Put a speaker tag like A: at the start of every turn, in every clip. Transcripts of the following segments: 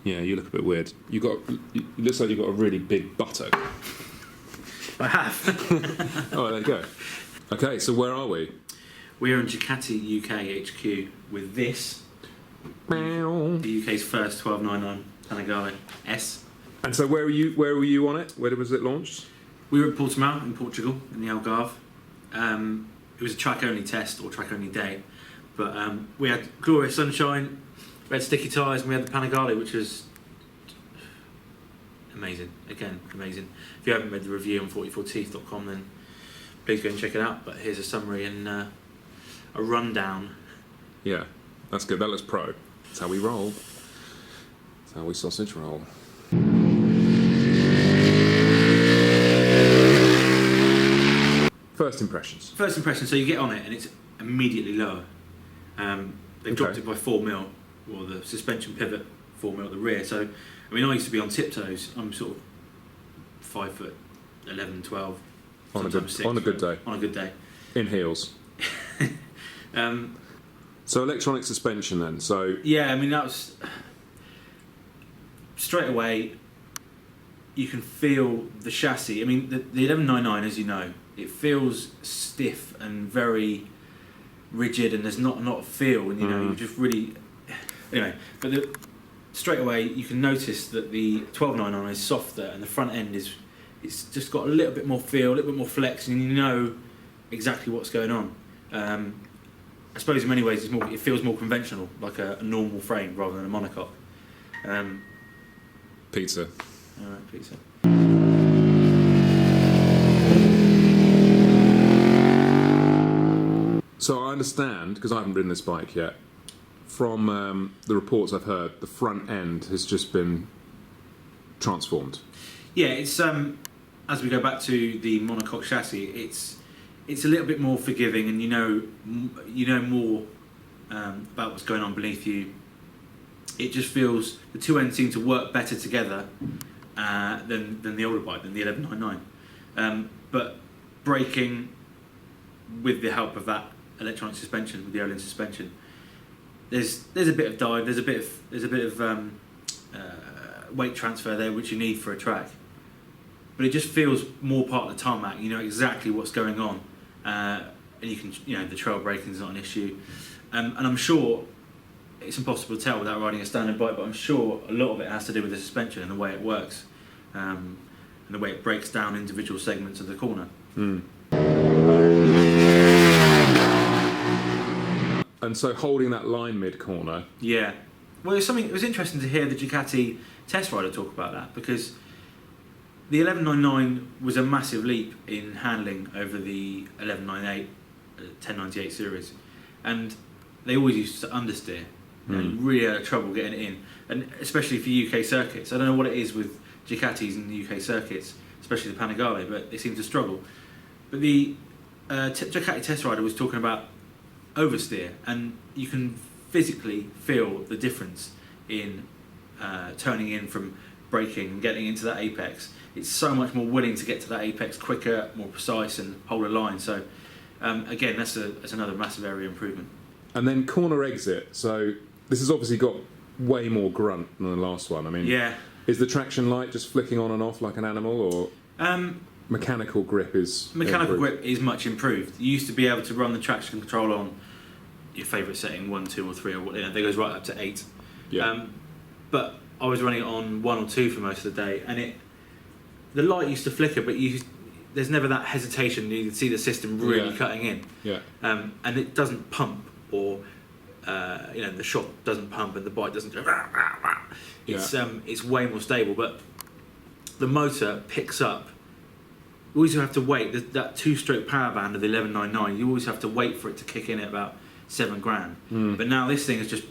A: Yeah, you look a bit weird. It looks like you've got a really big buttock.
B: I have.
A: Oh, there you go. Okay, so where are we?
B: We're in Ducati UK HQ with this, the UK's first 1299 Panigale S.
A: And so where were you on it? Where was it launched?
B: We were at Portimao in Portugal, in the Algarve. It was a track-only test, or track-only day. But we had glorious sunshine, we had sticky tyres, and we had the Panigale, which was amazing. Again, amazing. If you haven't read the review on 44teeth.com, then please go and check it out. But here's a summary and a rundown.
A: Yeah, that's good. That looks pro. That's how we roll. That's how we sausage roll. First impressions.
B: First impression, so you get on it and it's immediately lower. They've dropped it by 4mm, or the suspension pivot 4mm at the rear. So, I mean, I used to be on tiptoes. I'm sort of 5 foot 11, 12.
A: On a good day.
B: On a good day.
A: In heels. So electronic suspension then. So
B: yeah, I mean that was straight away. You can feel the chassis. I mean the 1199, as you know, it feels stiff and very rigid, and there's not a lot of feel, and you just really anyway. But straight away you can notice that the 1299 is softer, and the front end it's just got a little bit more feel, a little bit more flex, and you know exactly what's going on. I suppose in many ways it feels more conventional, like a normal frame rather than a monocoque.
A: Pizza.
B: Alright, pizza.
A: So I understand, because I haven't ridden this bike yet, from the reports I've heard, the front end has just been transformed. Yeah,
B: it's as we go back to the monocoque chassis, it's a little bit more forgiving, and you know more about what's going on beneath you. It just feels the two ends seem to work better together than the older bike, than the 1199. But braking with the help of that electronic suspension, with the Olin suspension, there's a bit of dive, there's a bit of weight transfer there which you need for a track. But it just feels more part of the tarmac. You know exactly what's going on, and you can, the trail braking is not an issue. And I'm sure it's impossible to tell without riding a standard bike, but I'm sure a lot of it has to do with the suspension and the way it works, and the way it breaks down individual segments of the corner.
A: And so holding that line mid-corner.
B: Yeah. Well, it was interesting to hear the Ducati test rider talk about that, because the 1199 was a massive leap in handling over the 1198, 1098 series, and they always used to understeer. You really had trouble getting it in, and especially for UK circuits. I don't know what it is with Ducatis in the UK circuits, especially the Panigale, but they seem to struggle. But the Ducati test rider was talking about oversteer, and you can physically feel the difference in turning in from braking and getting into that apex. It's so much more willing to get to that apex quicker, more precise, and hold a line. So again, that's another massive area improvement.
A: And then corner exit. So this has obviously got way more grunt than the last one. I mean,
B: yeah.
A: Is the traction light just flicking on and off like an animal, or mechanical grip is
B: grip is much improved. You used to be able to run the traction control on your favourite setting, 1, 2, or 3, or what, that goes right up to 8.
A: Yeah.
B: But I was running it on 1 or 2 for most of the day, and the light used to flicker, but there's never that hesitation. You can see the system really cutting in.
A: Yeah.
B: And it doesn't pump, or the shock doesn't pump, and the bike doesn't go. Rah, rah, rah. It's way more stable, but the motor picks up. You always have to wait. That 2-stroke power band of the 1199. You always have to wait for it to kick in at about $7,000. But now this thing is just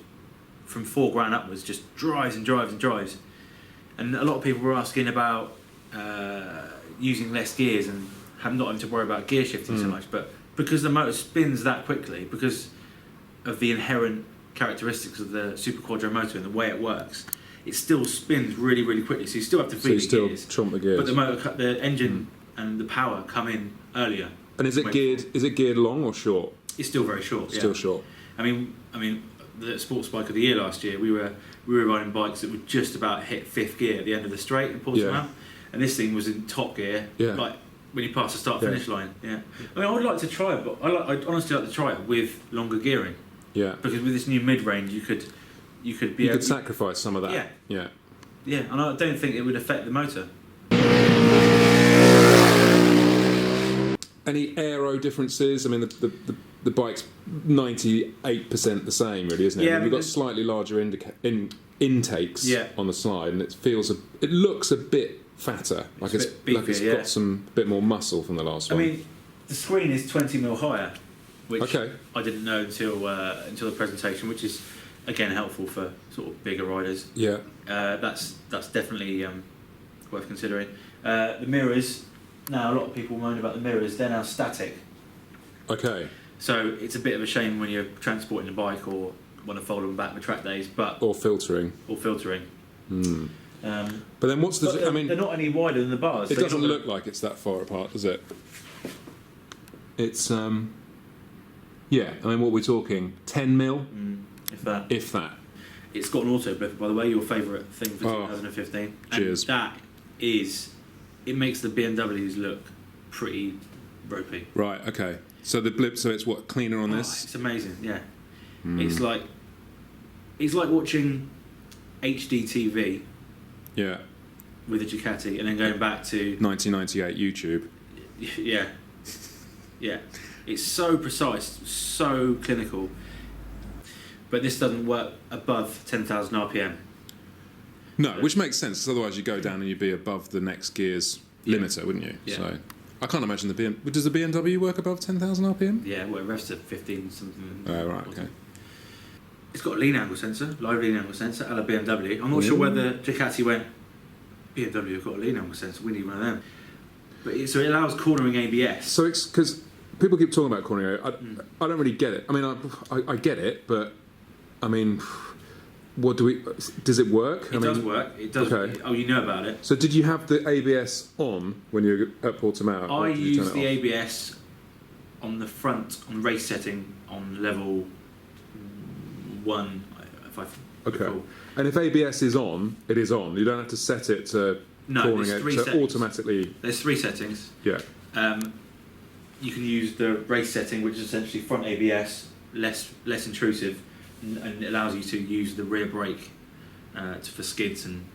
B: from $4,000 upwards, just drives and drives and drives. And a lot of people were asking about using less gears and not having to worry about gear shifting so much, but because the motor spins that quickly, because of the inherent characteristics of the Super Quadro motor and the way it works, it still spins really, really quickly. So you still have to feed the gears.
A: Chomp the gears.
B: But the engine and the power come in earlier.
A: And is it geared long or short?
B: It's still very short.
A: Still short.
B: I mean, the sports bike of the year last year, we were riding bikes that would just about hit 5th gear at the end of the straight in Portimao, and this thing was in top gear, like when you pass the start finish line. I mean, I would like to try it, but I'd honestly like to try it with longer gearing. Yeah. Because with this new mid-range, you could
A: sacrifice some of that. Yeah.
B: And I don't think it would affect the motor.
A: Any aero differences? I mean, the bike's 98% the same, really, isn't it?
B: Yeah.
A: I mean, we've got slightly larger intakes on the side, and it looks a bit fatter, like it's beefier, got some bit more muscle from the last one.
B: I mean, the screen is 20mm higher, which I didn't know until the presentation, which is again helpful for sort of bigger riders. Yeah, that's definitely worth considering. The mirrors. Now, a lot of people moan about the mirrors. They're now static. Okay. So it's a bit of a shame when you're transporting a bike or want to fold them back with track days, or
A: filtering.
B: Mm.
A: But then what's the?
B: They're not any wider than the bars.
A: It doesn't look like it's that far apart, does it? It's I mean, what we're talking, 10mm, if that.
B: It's got an auto blipper, by the way. Your favourite thing for 2015.
A: Cheers.
B: And that is. It makes the BMWs look pretty ropey.
A: Right, okay. So the blip, it's what, cleaner on this?
B: It's amazing, yeah. It's like watching HD TV with a Ducati and then going back to
A: 1998 YouTube.
B: Yeah. It's so precise, so clinical. But this doesn't work above 10,000 RPM.
A: No, which makes sense, because otherwise you go down and you'd be above the next gear's limiter, wouldn't you? Yeah. So I can't imagine does the BMW work above 10,000 RPM?
B: Yeah, well, it revs to 15 something.
A: Oh, right, okay.
B: It's got a lean angle sensor, live lean angle sensor, a la BMW. I'm not sure whether Ducati went, BMW have got a lean angle sensor, we need one of them. But so it allows cornering ABS.
A: So it's because people keep talking about cornering. I don't really get it. I mean, I get it, but I mean, does it work?
B: It does work. It does. Okay. Oh, you know about it.
A: So did you have the ABS on when you were at Portimao?
B: I used the ABS on the front, on race setting, on level 1, if I recall. And
A: if ABS is on, it is on. You don't have to set it to cornering it to automatically.
B: There's 3 settings. Yeah. You can use the race setting, which is essentially front ABS, less intrusive, and it allows you to use the rear brake for skids and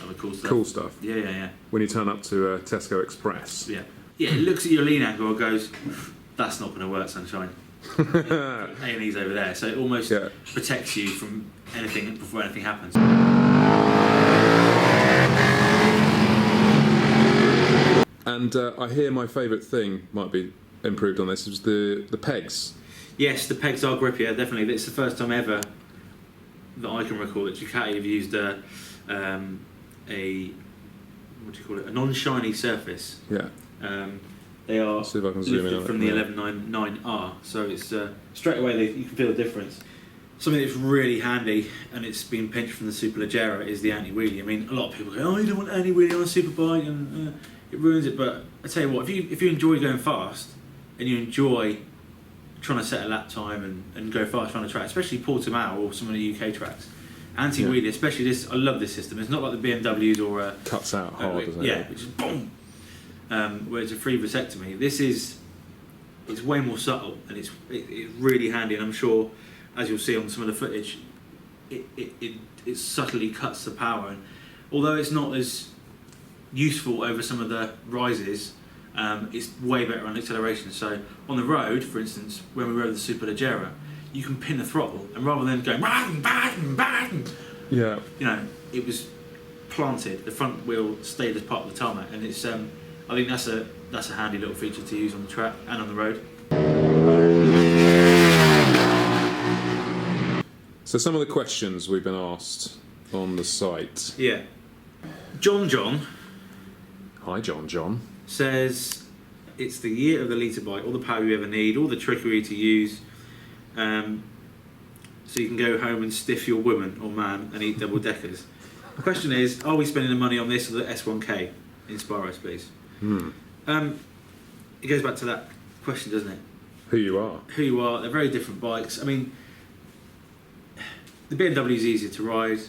B: other cool stuff.
A: Cool stuff.
B: Yeah.
A: When you turn up to Tesco Express.
B: Yeah. It looks at your lean angle and goes, that's not going to work, sunshine. A&E's over there, so it almost protects you from anything before anything happens.
A: And I hear my favourite thing might be improved on this is the pegs.
B: Yes, the pegs are grippier, definitely. It's the first time ever that I can recall that Ducati have used a non-shiny surface. Yeah. They are lifted from the 1199R, so it's straight away you can feel the difference. Something that's really handy, and it's been pinched from the Superleggera, is the anti-wheelie. I mean, a lot of people go, "Oh, you don't want anti-wheelie on a superbike, and it ruins it." But I tell you what, if you enjoy going fast and you enjoy trying to set a lap time and go fast on a track, especially Portimao or some of the UK tracks, anti-wheelie, especially this, I love this system. It's not like the BMWs or
A: cuts out hard, doesn't it?
B: Yeah, which is boom. Where it's a free vasectomy. It's way more subtle, and it's really handy. And I'm sure, as you'll see on some of the footage, it subtly cuts the power. And although it's not as useful over some of the rises, it's way better on acceleration. So on the road, for instance, when we rode the Superleggera, you can pin the throttle, and rather than going bang, it was planted. The front wheel stayed as part of the tarmac, and it's. I think that's a handy little feature to use on the track and on the road.
A: So some of the questions we've been asked on the site.
B: Yeah. John.
A: Hi, John.
B: Says it's the year of the litre bike, all the power you ever need, all the trickery to use, so you can go home and stiff your woman or man and eat double deckers. The question is, are we spending the money on this or the S1K? Inspire us, please. It goes back to that question, doesn't it?
A: Who you are.
B: They're very different bikes. I mean, the BMW is easier to ride.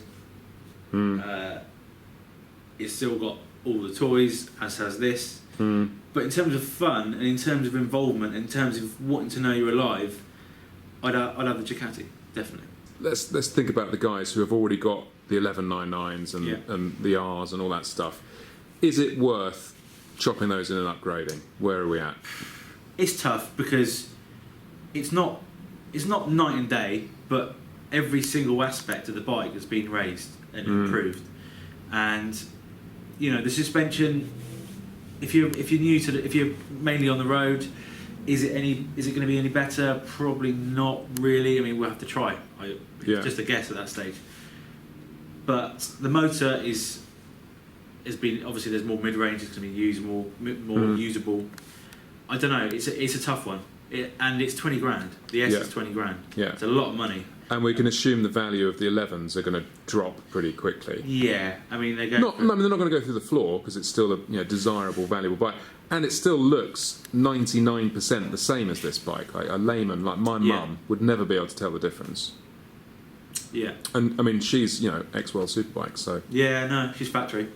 B: It's still got all the toys, as has this. But in terms of fun and in terms of involvement, in terms of wanting to know you're alive, I'd have the Ducati, definitely.
A: Let's think about the guys who have already got the 1199s and
B: Yeah.
A: and the Rs and all that stuff. Is it worth chopping those in and upgrading? Where are we at?
B: It's tough because it's not night and day, but every single aspect of the bike has been raised and improved. And you know, the suspension, if you're new to if you're mainly on the road, is it going to be any better? Probably not really. I mean, we'll have to try. It's just a guess at that stage. But the motor has been, obviously there's more mid-range, it's going to be used more usable. I don't know, it's a tough one. And it's 20 grand. The S is 20 grand.
A: Yeah.
B: It's a lot of money.
A: And we can assume the value of the 11s are going to drop pretty quickly.
B: Yeah, I mean they're
A: they're not going to go through the floor because it's still a desirable, valuable bike, and it still looks 99% the same as this bike. Like a layman, like my mum, would never be able to tell the difference.
B: Yeah.
A: And I mean, she's ex-World Superbike, so
B: yeah, no, she's factory.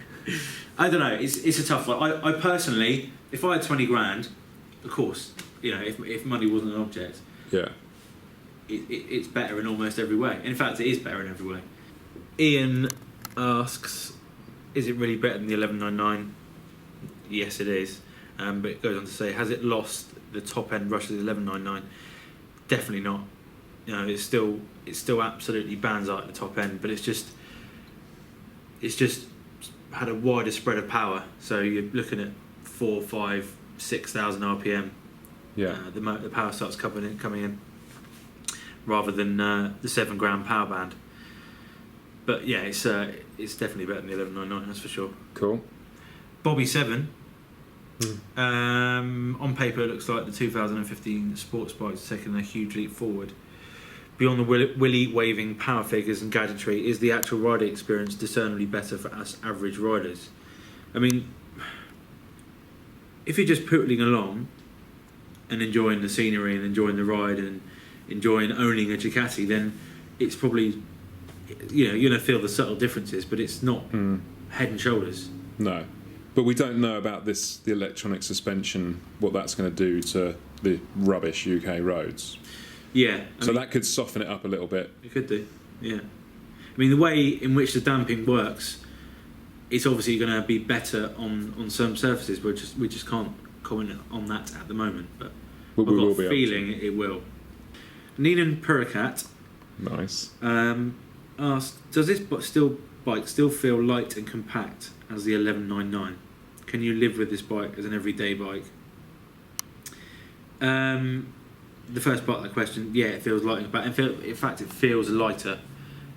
B: I don't know. It's a tough one. I personally, if I had 20 grand, of course, if money wasn't an object,
A: yeah.
B: It's better in almost every way. In fact, it is better in every way. Ian asks, is it really better than the 1199? Yes, it is. But it goes on to say, has it lost the top end rush of the 1199? Definitely not. It's still absolutely bands out at the top end, but it's just had a wider spread of power. So you're looking at 4, 5, 6,000 RPM.
A: Yeah.
B: The power starts coming in. Rather than the 7 grand power band. But yeah, it's definitely better than the 1199, that's for sure.
A: Cool.
B: Bobby 7. On paper, it looks like the 2015 sports bike's taken a huge leap forward. Beyond the willy waving power figures and gadgetry, is the actual riding experience discernibly better for us average riders? I mean, if you're just pootling along and enjoying the scenery and enjoying the ride and enjoying owning a Ducati, then it's probably you're going to feel the subtle differences, but it's not head and shoulders.
A: No, but we don't know about the electronic suspension, what that's going to do to the rubbish UK roads.
B: Yeah,
A: so that could soften it up a little bit.
B: It could do. Yeah, I mean the way in which the damping works, it's obviously going to be better on some surfaces. We just can't comment on that at the moment, but I've got a feeling it will. Ninan Purakat
A: nice.
B: Asked, does this bike still feel light and compact as the 1199? Can you live with this bike as an everyday bike? The first part of the question, yeah, it feels light and compact. In fact, it feels lighter.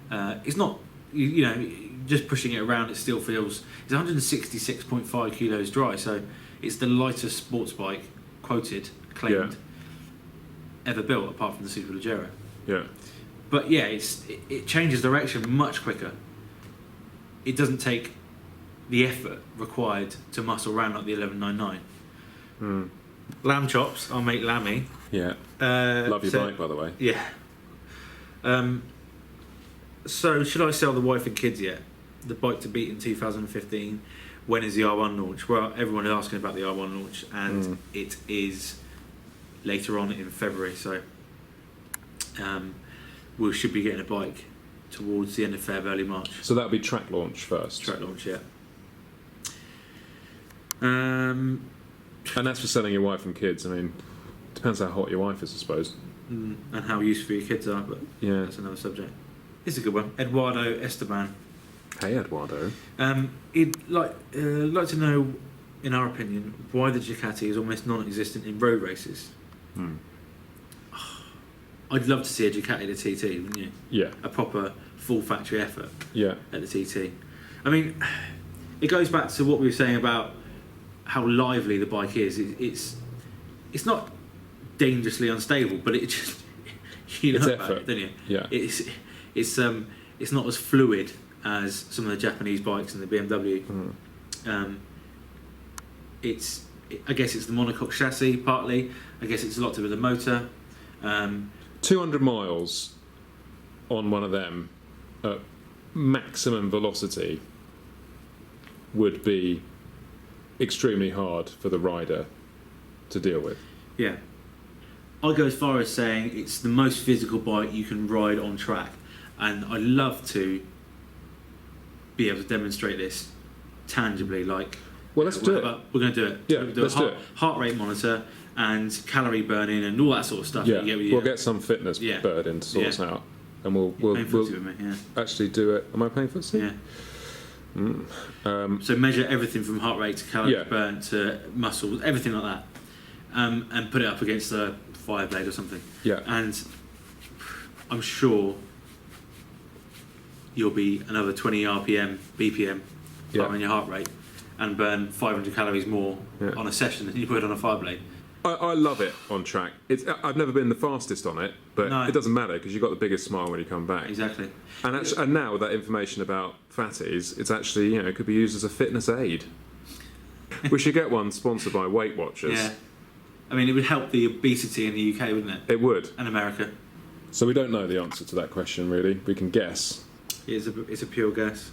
B: It's not, just pushing it around, it still feels... It's 166.5 kilos dry, so it's the lightest sports bike, claimed, ever built, apart from the Superleggero.
A: Yeah.
B: But yeah, it changes direction much quicker. It doesn't take the effort required to muscle around like the 1199. Lamb chops, our mate Lammy.
A: Yeah. Love your bike, by the way.
B: Yeah. So, should I sell the wife and kids yet? The bike to beat in 2015. When is the R1 launch? Well, everyone is asking about the R1 launch, and it is later on in February. So, we should be getting a bike towards the end of Feb, early March.
A: So that'll be track launch first.
B: Track launch, yeah.
A: And that's for selling your wife and kids. I mean, depends how hot your wife is, I suppose.
B: And how useful your kids are, but
A: yeah,
B: that's another subject. It's a good one. Eduardo Esteban.
A: Hey, Eduardo.
B: He'd like to know, in our opinion, why the Ducati is almost non-existent in road races. I'd love to see a Ducati at the TT, wouldn't you? Yeah. A proper full factory effort.
A: Yeah.
B: At the TT. I mean, it goes back to what we were saying about how lively the bike is. It's not dangerously unstable, but it just
A: it's
B: know
A: effort.
B: about it, don't you?
A: Yeah.
B: It's not as fluid as some of the Japanese bikes and the BMW. I guess it's the monocoque chassis partly. I guess it's a lot to do with the motor.
A: 200 miles on one of them at maximum velocity would be extremely hard for the rider to deal with.
B: Yeah. I'll go as far as saying it's the most physical bike you can ride on track, and I'd love to be able to demonstrate this tangibly. Like,
A: well, let's do it.
B: We're going to do it.
A: Yeah,
B: We'll do
A: let's do it.
B: Heart rate monitor and calorie burning and all that sort of stuff.
A: Yeah,
B: that you get with
A: we'll get some fitness bird in to sort us out, and we'll
B: with me,
A: actually do it. Am I playing footsie?
B: Yeah. So measure everything from heart rate to calories burnt to muscles, everything like that, and put it up against a Fireblade or something.
A: Yeah.
B: And I'm sure you'll be another 20 BPM on your heart rate, and burn 500 calories more on a session than you would on a Fireblade.
A: I love it on track. I've never been the fastest on it, but it doesn't matter because you've got the biggest smile when you come back.
B: Exactly.
A: And now with that information about fatties, it's actually, it could be used as a fitness aid. We should get one sponsored by Weight Watchers.
B: Yeah. I mean, it would help the obesity in the UK, wouldn't it?
A: It would.
B: And America.
A: So we don't know the answer to that question, really. We can guess.
B: It's a pure guess.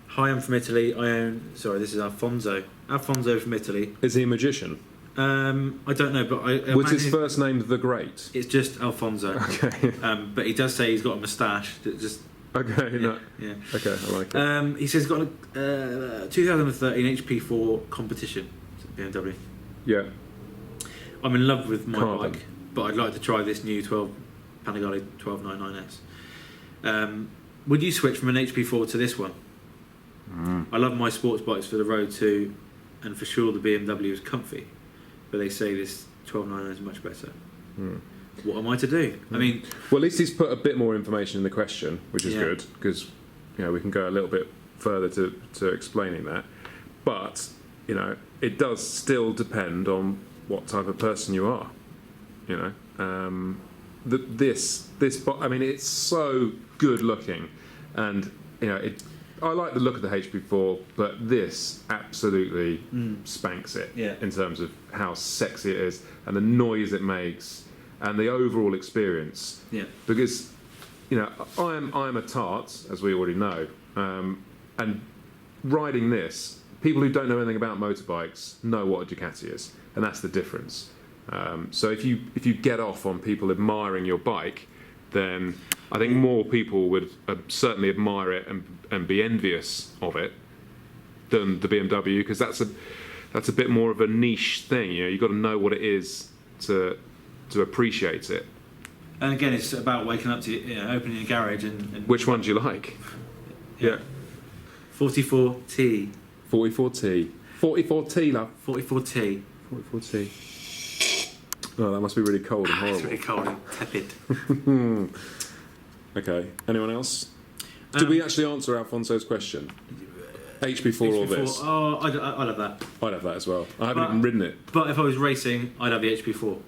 B: Hi, I'm from Italy. This is Alfonso. Alfonso from Italy.
A: Is he a magician?
B: I don't know, but
A: was his first name The Great?
B: It's just Alfonso.
A: Okay.
B: But he does say he's got a moustache.
A: Okay.
B: Yeah.
A: Okay, I like it.
B: He says he's got a 2013 HP4 competition. BMW.
A: Yeah.
B: I'm in love with my
A: Carbon.
B: bike, but I'd like to try this new Panigale 1299S. Would you switch from an HP4 to this one? I love my sports bikes for the road too, and for sure the BMW is comfy, but they say this 1299 is much better. What am I to do? I mean,
A: well, at least he's put a bit more information in the question, which is good, because we can go a little bit further to explaining that. But it does still depend on what type of person you are. This I mean, it's so good looking, and I like the look of the HP4, but this absolutely spanks it in terms of how sexy it is and the noise it makes and the overall experience. Yeah. Because I'm a tart, as we already know, and riding this, people who don't know anything about motorbikes know what a Ducati is, and that's the difference. So if you get off on people admiring your bike, then I think more people would certainly admire it and be envious of it than the BMW, because that's a bit more of a niche thing. You've got to know what it is to appreciate it.
B: And again, it's about waking up to opening your garage and
A: which one do you like? Yeah.
B: 44T.
A: 44T. 44T, love.
B: 44T.
A: 44T. Oh, that must be really cold and horrible.
B: It's really cold and tepid.
A: Okay. Anyone else? Did we actually answer Alfonso's question? HP4 or this?
B: Oh, I'd have that.
A: I'd have that as well. I haven't even ridden it.
B: But if I was racing, I'd have the HP4.